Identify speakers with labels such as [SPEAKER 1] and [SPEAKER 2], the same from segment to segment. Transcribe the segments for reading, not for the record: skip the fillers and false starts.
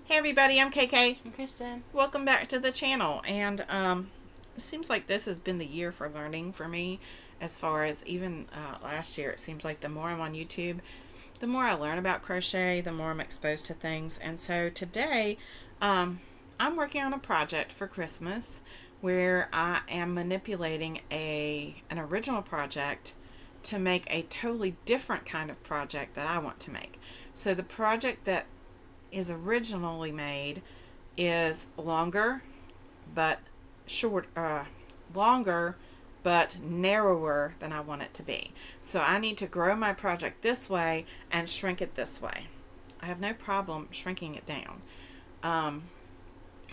[SPEAKER 1] Hey everybody, I'm KK.
[SPEAKER 2] I'm Kristen.
[SPEAKER 1] Welcome back to the channel. And it seems like this has been the year for learning for me. As far as even last year, it seems like the more I'm on YouTube, the more I learn about crochet, the more I'm exposed to things. And so today, I'm working on a project for Christmas where I am manipulating an original project to make a totally different kind of project that I want to make. So the project that is originally made is longer but longer but narrower than I want it to be. So I need to grow my project this way and shrink it this way. I have no problem shrinking it down.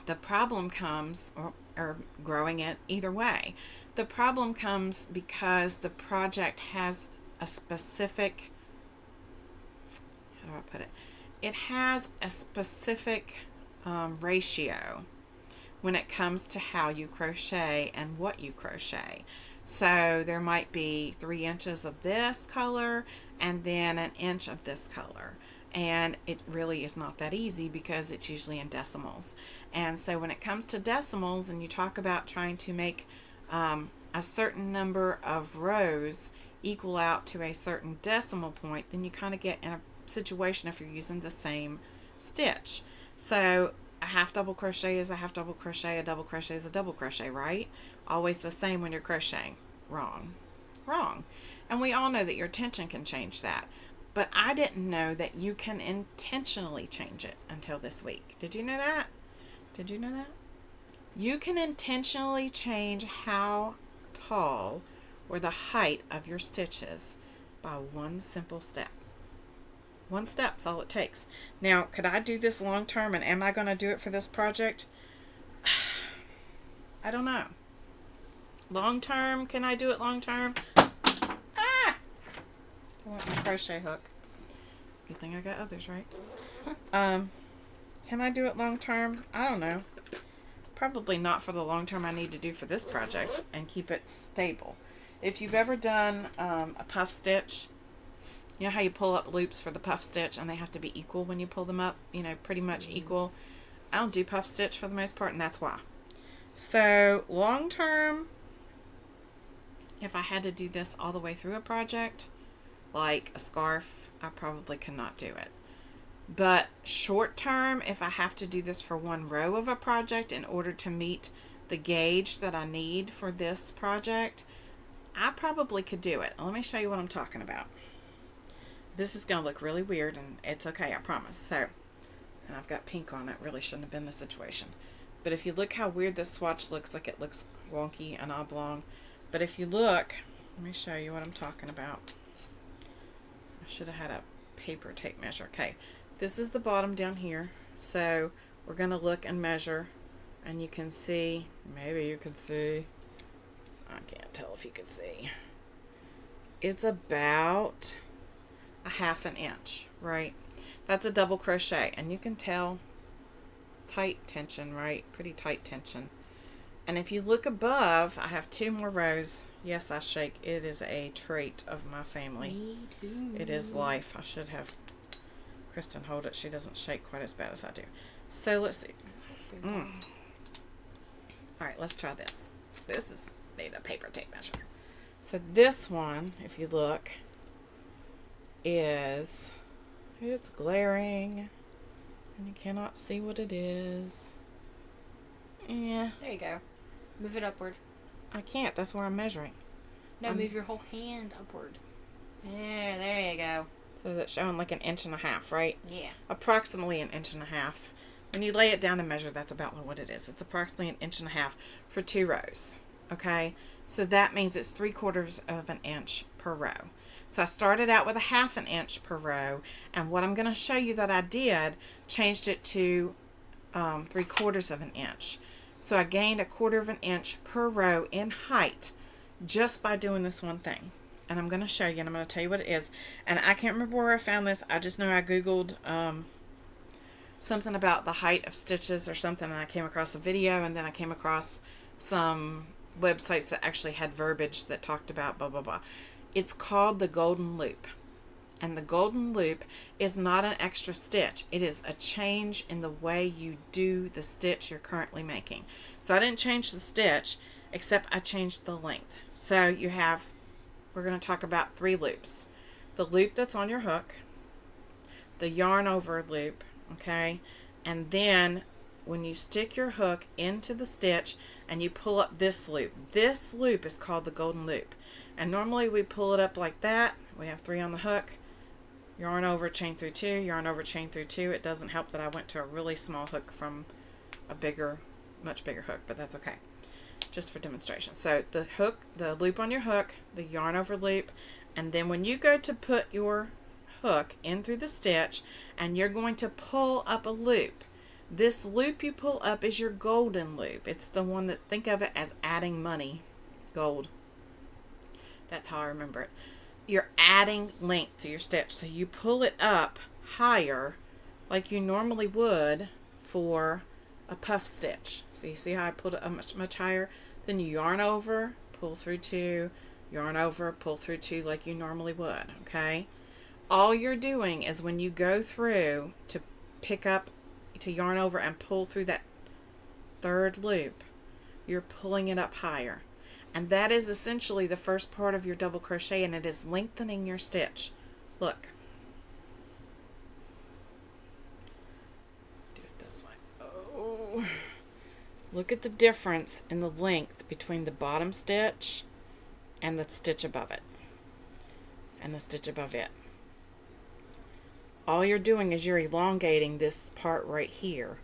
[SPEAKER 1] The problem comes, or growing it either way. The problem comes because the project has a specific, how do I put it? It has a specific ratio when it comes to how you crochet and what you crochet. So there might be 3 inches of this color and then an inch of this color. And it really is not that easy because it's usually in decimals. And so when it comes to decimals and you talk about trying to make a certain number of rows equal out to a certain decimal point, then you kind of get in a situation if you're using the same stitch. So a half double crochet is a half double crochet, a double crochet is a double crochet, right? Always the same when you're crocheting. Wrong. And we all know that your tension can change that. But I didn't know that you can intentionally change it until this week. Did you know that? Did you know that? You can intentionally change how tall or the height of your stitches by one simple step. One step's all it takes. Now, could I do this long term, and am I going to do it for this project? I don't know. Long term, can I do it long term? I want my crochet hook. Good thing I got others, right? Can I do it long term? I don't know. Probably not for the long term I need to do for this project and keep it stable. If you've ever done a puff stitch, you know how you pull up loops for the puff stitch and they have to be equal when you pull them up, pretty much equal. I don't do puff stitch for the most part, and that's why. So long term, if I had to do this all the way through a project, like a scarf, I probably could not do it. But short term, if I have to do this for one row of a project in order to meet the gauge that I need for this project, I probably could do it. Let me show you what I'm talking about. This is going to look really weird, and it's okay, I promise. So, and I've got pink on it. Really shouldn't have been the situation. But if you look how weird this swatch looks, like it looks wonky and oblong. But if you look, let me show you what I'm talking about. I should have had a paper tape measure. Okay, this is the bottom down here. So we're going to look and measure, and you can see, maybe you can see, I can't tell if you can see. It's about a half an inch, right? That's a double crochet, and you can tell tight tension, right? Pretty tight tension. And if you look above, I have 2 more rows. Yes, I shake. It is a trait of my family.
[SPEAKER 2] Me too.
[SPEAKER 1] It is life. I should have Kristen hold it. She doesn't shake quite as bad as I do. So let's see. All right, let's try this. This is need a paper tape measure. So this one, if you look, it's glaring and you cannot see what it is. Yeah.
[SPEAKER 2] There you go. Move it upward.
[SPEAKER 1] I can't. That's where I'm measuring.
[SPEAKER 2] No, move your whole hand upward. There you go.
[SPEAKER 1] So that's showing like 1.5 inches, right?
[SPEAKER 2] Yeah.
[SPEAKER 1] Approximately 1.5 inches. When you lay it down and measure, that's about what it is. It's approximately 1.5 inches for 2 rows. Okay? So that means it's 3/4 of an inch per row. So I started out with a 1/2 inch per row, and what I'm going to show you that I did, changed it to 3/4 of an inch. So I gained 1/4 of an inch per row in height just by doing this one thing. And I'm going to show you, and I'm going to tell you what it is. And I can't remember where I found this. I just know I Googled something about the height of stitches or something, and I came across a video, and then I came across some websites that actually had verbiage that talked about blah, blah, blah. It's called the golden loop. And the golden loop is not an extra stitch. It is a change in the way you do the stitch you're currently making. So I didn't change the stitch, except I changed the length. So you have, we're going to talk about 3 loops. The loop that's on your hook, the yarn over loop, okay? And then when you stick your hook into the stitch and you pull up this loop is called the golden loop. And normally we pull it up like that. We have 3 on the hook. Yarn over, chain through 2, yarn over, chain through 2. It doesn't help that I went to a really small hook from a bigger, much bigger hook, but that's okay. Just for demonstration. So the hook, the loop on your hook, the yarn over loop, and then when you go to put your hook in through the stitch and you're going to pull up a loop, this loop you pull up is your golden loop. It's the one that, think of it as adding money, gold. That's how I remember it. You're adding length to your stitch, so you pull it up higher like you normally would for a puff stitch. So you see how I pulled it up much higher? Then you yarn over, pull through 2, yarn over, pull through 2 like you normally would, okay? All you're doing is when you go through to pick up, to yarn over and pull through that 3rd loop, you're pulling it up higher. And that is essentially the first part of your double crochet, and it is lengthening your stitch. Look. Do it this way. Oh. Look at the difference in the length between the bottom stitch and the stitch above it. And the stitch above it. All you're doing is you're elongating this part right here,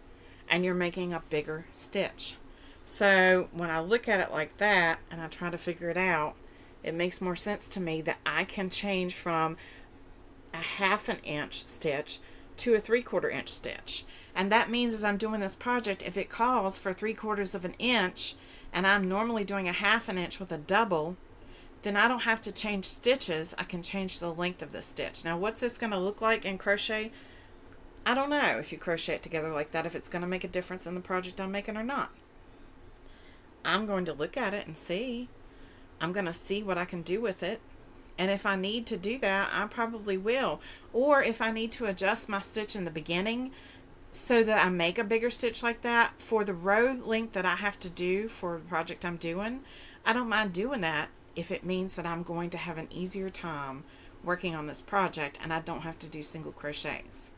[SPEAKER 1] and you're making a bigger stitch. So when I look at it like that and I try to figure it out, it makes more sense to me that I can change from a 1/2 inch stitch to a 3/4 inch stitch. And that means as I'm doing this project, if it calls for 3/4 inch and I'm normally doing a 1/2 inch with a double, then I don't have to change stitches. I can change the length of the stitch. Now what's this going to look like in crochet? I don't know if you crochet it together like that, if it's going to make a difference in the project I'm making or not. I'm going to look at it and see. I'm going to see what I can do with it. And if I need to do that, I probably will. Or if I need to adjust my stitch in the beginning so that I make a bigger stitch like that for the row length that I have to do for the project I'm doing, I don't mind doing that if it means that I'm going to have an easier time working on this project and I don't have to do single crochets.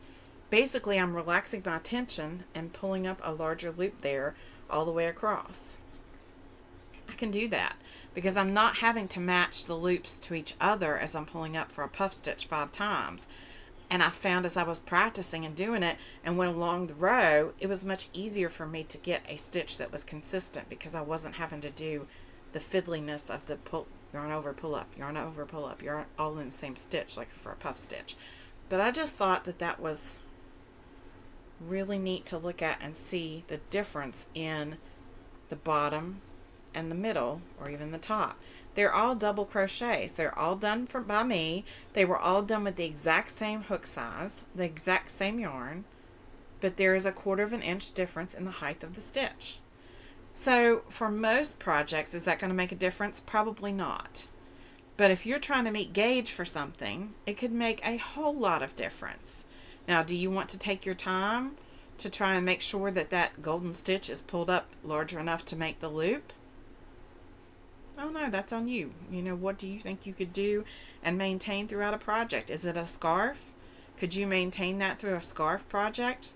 [SPEAKER 1] Basically, I'm relaxing my tension and pulling up a larger loop there all the way across. I can do that because I'm not having to match the loops to each other as I'm pulling up for a puff stitch 5 times. And I found as I was practicing and doing it and went along the row, it was much easier for me to get a stitch that was consistent because I wasn't having to do the fiddliness of the pull, yarn over, pull up, yarn over, pull up, yarn all in the same stitch like for a puff stitch. But I just thought that that was really neat to look at and see the difference in the bottom and the middle, or even the top. They're all double crochets. They're all done by me. They were all done with the exact same hook size, the exact same yarn, but there is a 1/4 inch difference in the height of the stitch. So for most projects, is that going to make a difference? Probably not. But if you're trying to meet gauge for something, it could make a whole lot of difference. Now, do you want to take your time to try and make sure that that golden stitch is pulled up larger enough to make the loop? Oh no, that's on you. You know, what do you think you could do and maintain throughout a project? Is it a scarf? Could you maintain that through a scarf project?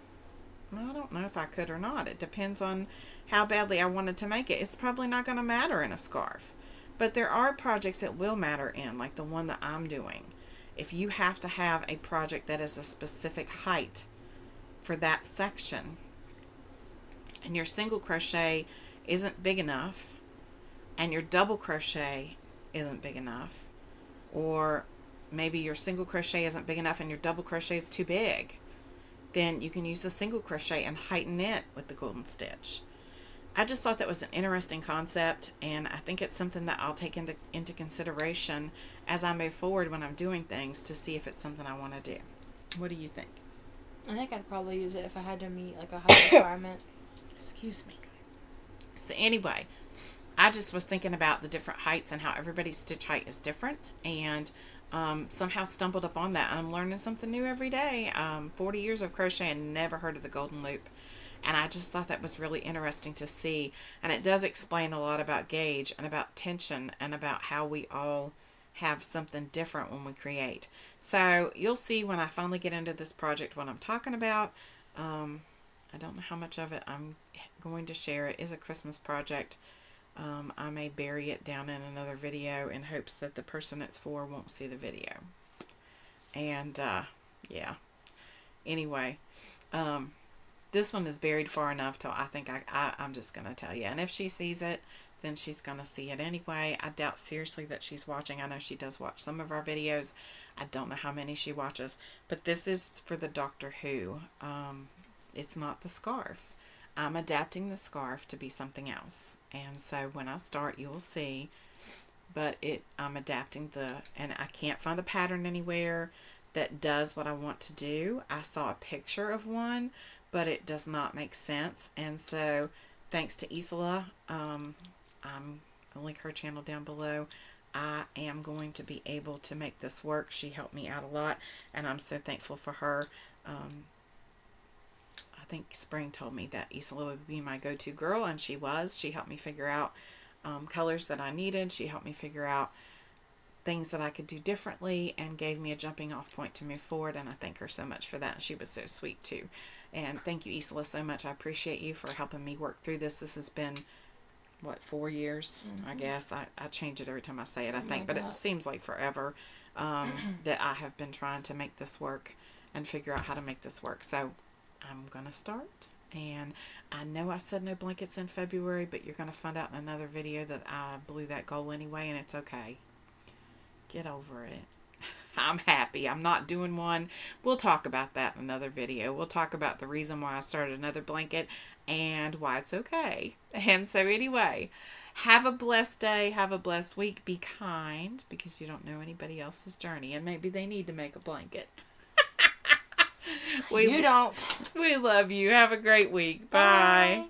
[SPEAKER 1] I don't know if I could or not. It depends on how badly I wanted to make it. It's probably not going to matter in a scarf. But there are projects that will matter in, like the one that I'm doing. If you have to have a project that is a specific height for that section, and your single crochet isn't big enough, and your double crochet isn't big enough, or maybe your single crochet isn't big enough and your double crochet is too big, then you can use the single crochet and heighten it with the golden stitch. I just thought that was an interesting concept, and I think it's something that I'll take into consideration as I move forward when I'm doing things to see if it's something I want to do. What do you think?
[SPEAKER 2] I think I'd probably use it if I had to meet like a height requirement.
[SPEAKER 1] Excuse me. So anyway, I just was thinking about the different heights and how everybody's stitch height is different, and somehow stumbled upon that. I'm learning something new every day. 40 years of crochet and never heard of the golden loop. And I just thought that was really interesting to see. And it does explain a lot about gauge and about tension and about how we all have something different when we create. So you'll see when I finally get into this project what I'm talking about. I don't know how much of it I'm going to share. It is a Christmas project. I may bury it down in another video in hopes that the person it's for won't see the video. And yeah. Anyway, this one is buried far enough till I think I'm just going to tell you. And if she sees it, then she's going to see it anyway. I doubt seriously that she's watching. I know she does watch some of our videos. I don't know how many she watches. But this is for the Doctor Who. It's not the scarf. I'm adapting the scarf to be something else. And so when I start, you will see. But I'm adapting and I can't find a pattern anywhere that does what I want to do. I saw a picture of one, but it does not make sense. And so thanks to Isola, I'll link her channel down below. I am going to be able to make this work. She helped me out a lot, and I'm so thankful for her. I think Spring told me that Isola would be my go-to girl, and she was. She helped me figure out colors that I needed. She helped me figure out things that I could do differently and gave me a jumping off point to move forward, and I thank her so much for that. She was so sweet too. And thank you, Isola, so much. I appreciate you for helping me work through this. This has been, what, 4 years, I guess. I change it every time I say it, I think, but it seems like forever that I have been trying to make this work and figure out how to make this work. So I'm going to start. And I know I said no blankets in February, but you're going to find out in another video that I blew that goal anyway, and it's okay. Get over it. I'm happy. I'm not doing one. We'll talk about that in another video. We'll talk about the reason why I started another blanket and why it's okay. And so anyway, have a blessed day. Have a blessed week. Be kind, because you don't know anybody else's journey, and maybe they need to make a blanket.
[SPEAKER 2] You don't.
[SPEAKER 1] We love you. Have a great week. Bye.